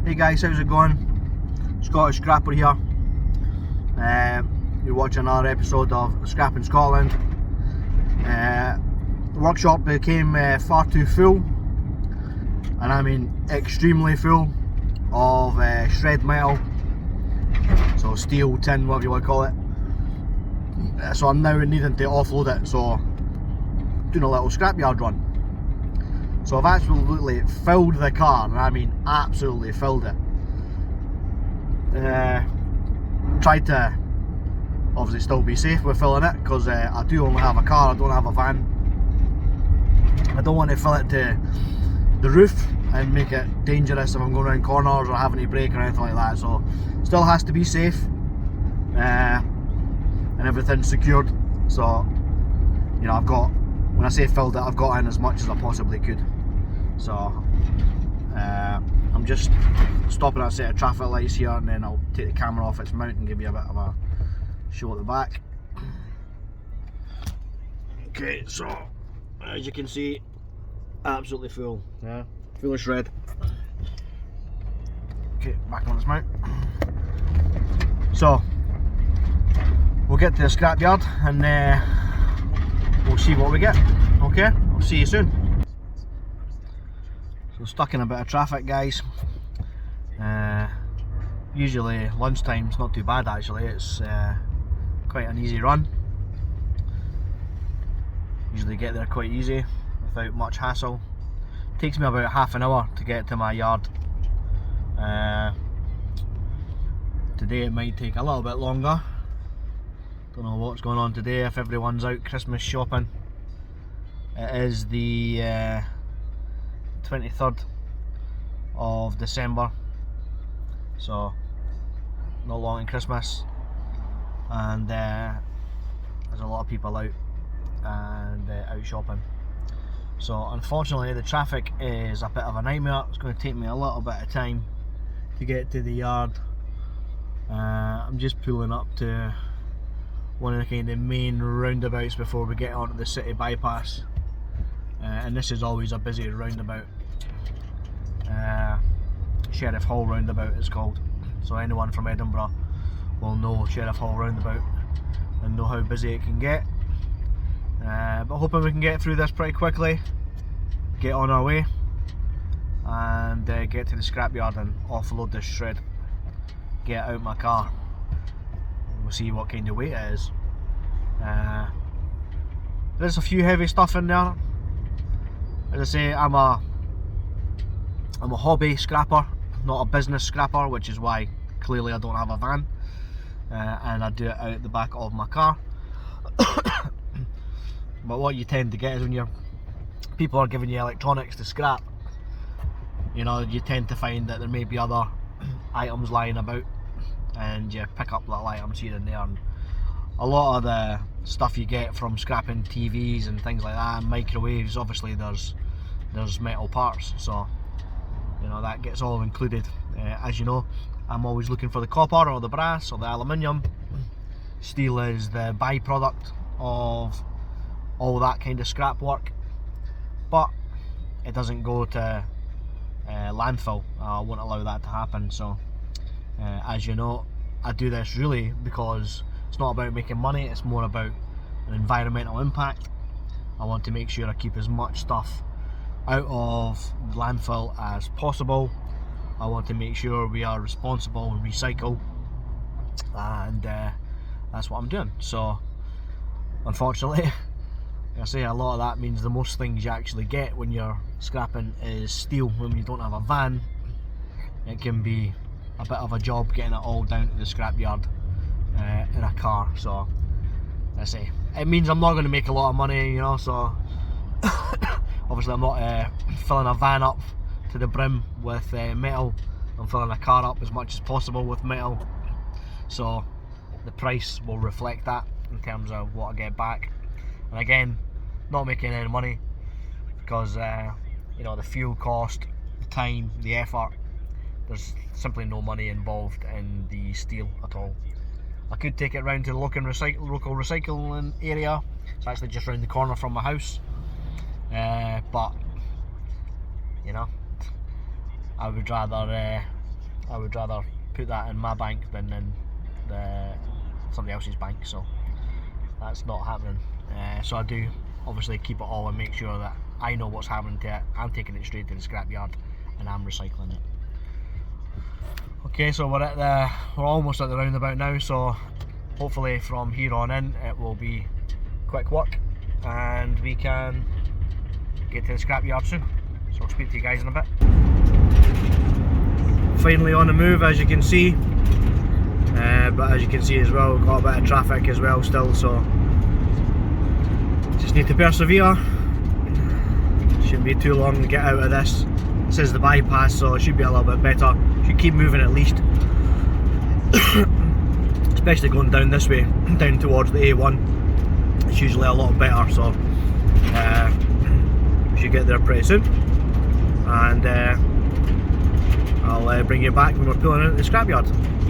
Hey guys, how's it going? Scottish Scrapper here. You're watching another episode of Scrapping Scotland. The workshop became far too full, and I mean extremely full, of shred metal, so steel, tin, whatever you want to call it. So I'm now needing to offload it, so doing a little scrapyard run. So I've absolutely filled the car, and I mean absolutely filled it. Tried to obviously still be safe with filling it, because I do only have a car, I don't have a van. I don't want to fill it to the roof and make it dangerous if I'm going around corners or having to brake or anything like that. So still has to be safe, and everything's secured. So you know, I've got, when I say filled it, I've got in as much as I possibly could. So I'm just stopping at a set of traffic lights here, and then I'll take the camera off its mount and give you a bit of a show at the back. Okay, so as you can see, absolutely full, yeah, full of shred. Okay, back on its mount. So we'll get to the scrapyard and we'll see what we get. Okay, I'll see you soon. So stuck in a bit of traffic, guys. Usually lunchtime's not too bad actually, it's quite an easy run. Usually get there quite easy without much hassle. Takes me about half an hour to get to my yard. Today it might take a little bit longer. Don't know what's going on today, if everyone's out Christmas shopping. It is the 23rd of December, so not long in Christmas, and there's a lot of people out and out shopping. So unfortunately the traffic is a bit of a nightmare. It's going to take me a little bit of time to get to the yard. I'm just pulling up to one of the kind of main roundabouts before we get onto the city bypass, and this is always a busy roundabout. Sheriff Hall roundabout it's called, so anyone from Edinburgh will know Sheriff Hall roundabout and know how busy it can get. But hoping we can get through this pretty quickly, get on our way, and get to the scrapyard and offload this shred, get out my car. We'll see what kind of weight it is. There's a few heavy stuff in there. As I say, I'm a hobby scrapper, not a business scrapper, which is why clearly I don't have a van, and I do it out the back of my car. But what you tend to get is when people are giving you electronics to scrap, you know, you tend to find that there may be other items lying about, and you pick up little items here and there. And a lot of the stuff you get from scrapping TVs and things like that, and microwaves, obviously there's metal parts, so you know that gets all included. As you know, I'm always looking for the copper or the brass or the aluminium. Steel is the byproduct of all that kind of scrap work, but it doesn't go to landfill. I won't allow that to happen. So as you know, I do this really because it's not about making money, it's more about an environmental impact. I want to make sure I keep as much stuff out of the landfill as possible. I want to make sure we are responsible and recycle, and that's what I'm doing. So unfortunately, I say a lot of that means the most things you actually get when you're scrapping is steel. When you don't have a van, it can be a bit of a job getting it all down to the scrapyard in a car. So I say it means I'm not going to make a lot of money, you know. So obviously I'm not filling a van up to the brim with metal. I'm filling a car up as much as possible with metal, so the price will reflect that in terms of what I get back. And again, not making any money because you know, the fuel cost, the time, the effort, there's simply no money involved in the steel at all. I could take it round to the local recycling area. It's actually just round the corner from my house, but you know, I would rather I would rather put that in my bank than in somebody else's bank, so that's not happening. So I do obviously keep it all and make sure that I know what's happening to it. I'm taking it straight to the scrapyard and I'm recycling it. Okay, so we're almost at the roundabout now, so hopefully from here on in it will be quick work and we can get to the scrapyard soon. So I'll speak to you guys in a bit. Finally on the move, as you can see, but as you can see as well, we've got a bit of traffic as well still, so just need to persevere. Shouldn't be too long to get out of this. This is the bypass, so it should be a little bit better. Should keep moving at least, especially going down this way, down towards the A1. It's usually a lot better, so we should get there pretty soon. And I'll bring you back when we're pulling out the scrapyard.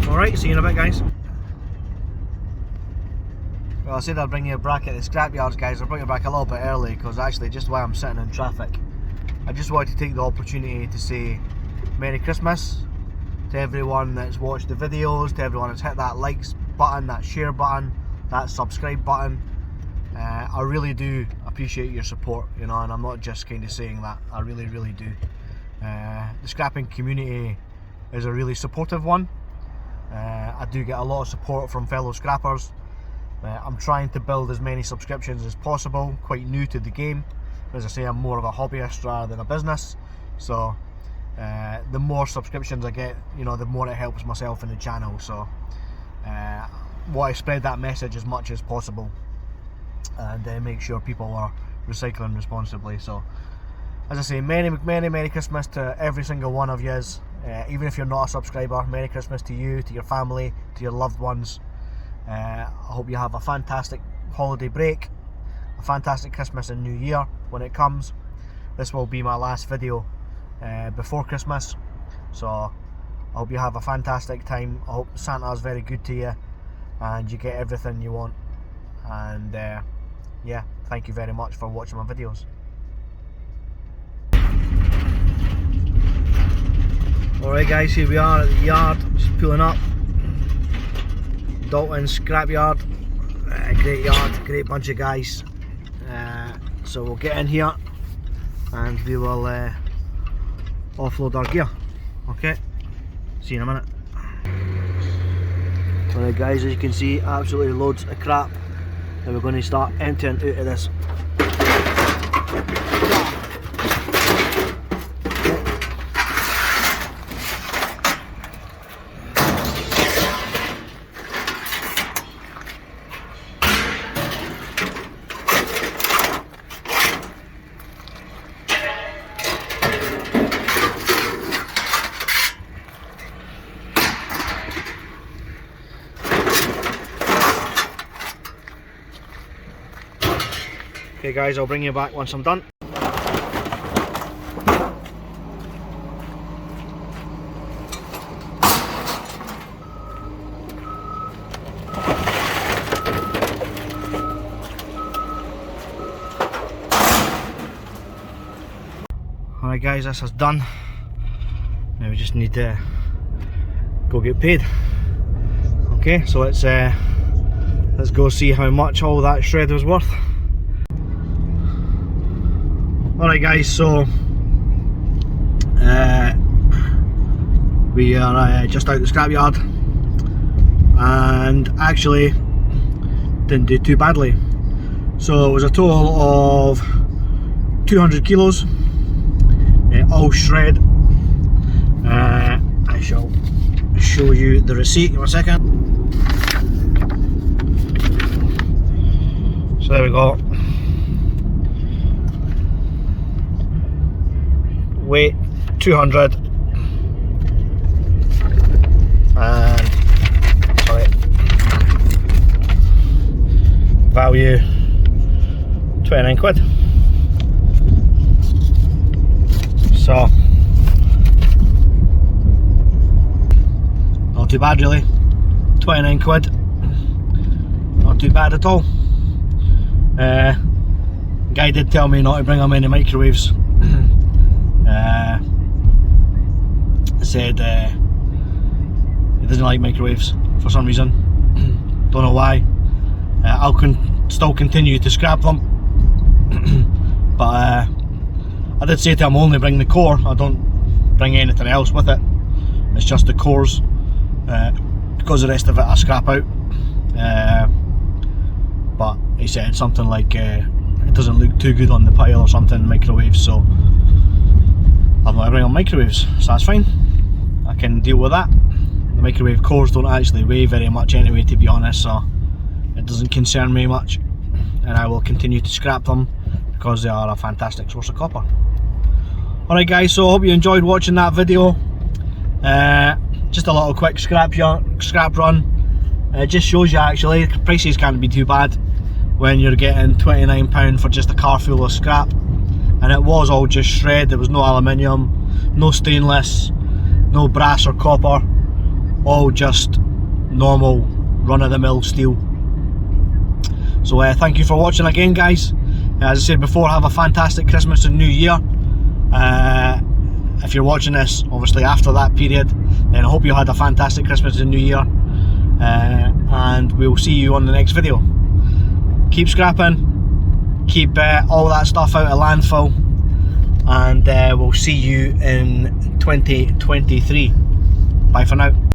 Alright, see you in a bit, guys. Well, I said I'd bring you back at the scrapyards, guys. I'll bring you back a little bit early because actually just while I'm sitting in traffic, I just wanted to take the opportunity to say Merry Christmas to everyone that's watched the videos, to everyone that's hit that likes button, that share button, that subscribe button. I really do appreciate your support, you know, and I'm not just kind of saying that, I really do. The scrapping community is a really supportive one. I do get a lot of support from fellow scrappers. I'm trying to build as many subscriptions as possible, quite new to the game. As I say, I'm more of a hobbyist rather than a business, so the more subscriptions I get, you know, the more it helps myself and the channel. So want to spread that message as much as possible and make sure people are recycling responsibly. So as I say, Merry Christmas to every single one of yous. Even if you're not a subscriber, Merry Christmas to you, to your family, to your loved ones. I hope you have a fantastic holiday break, a fantastic Christmas and New Year when it comes. This will be my last video before Christmas, so I hope you have a fantastic time. I hope Santa's very good to you and you get everything you want. And yeah, thank you very much for watching my videos. Alright guys, here we are at the yard, just pulling up. Dalton Scrapyard, great yard, great bunch of guys. So we'll get in here and we will offload our gear. Okay, see you in a minute. Alright guys, as you can see, absolutely loads of crap that we're going to start emptying out of this. Okay guys, I'll bring you back once I'm done. Alright guys, this is done. Now we just need to go get paid. Okay, so let's go see how much all that shred was worth. Alright guys, so we are just out the scrapyard and actually didn't do too badly. So it was a total of 200 kilos, all shred. I shall show you the receipt in a second. So there we go. Weight 200 and sorry, value 29 quid. So not too bad really, 29 quid, not too bad at all. Guy did tell me not to bring him any microwaves. Said doesn't like microwaves for some reason. Don't know why. I'll still continue to scrap them, but I did say to him only bring the core. I don't bring anything else with it. It's just the cores, because the rest of it I scrap out. But he said something like it doesn't look too good on the pile or something, microwaves, so I'm not bringing on microwaves, so that's fine. I can deal with that. The microwave cores don't actually weigh very much anyway, to be honest, so it doesn't concern me much, and I will continue to scrap them because they are a fantastic source of copper. Alright guys, so I hope you enjoyed watching that video. Just a little quick scrap run. It just shows you actually prices can't be too bad when you're getting £29 for just a car full of scrap, and it was all just shred. There was no aluminium, no stainless, no brass or copper, all just normal run-of-the-mill steel. So thank you for watching again, guys. As I said before, have a fantastic Christmas and New Year. If you're watching this obviously after that period, then I hope you had a fantastic Christmas and New Year, and we'll see you on the next video. Keep scrapping, keep all that stuff out of landfill, and we'll see you in 2023. Bye for now.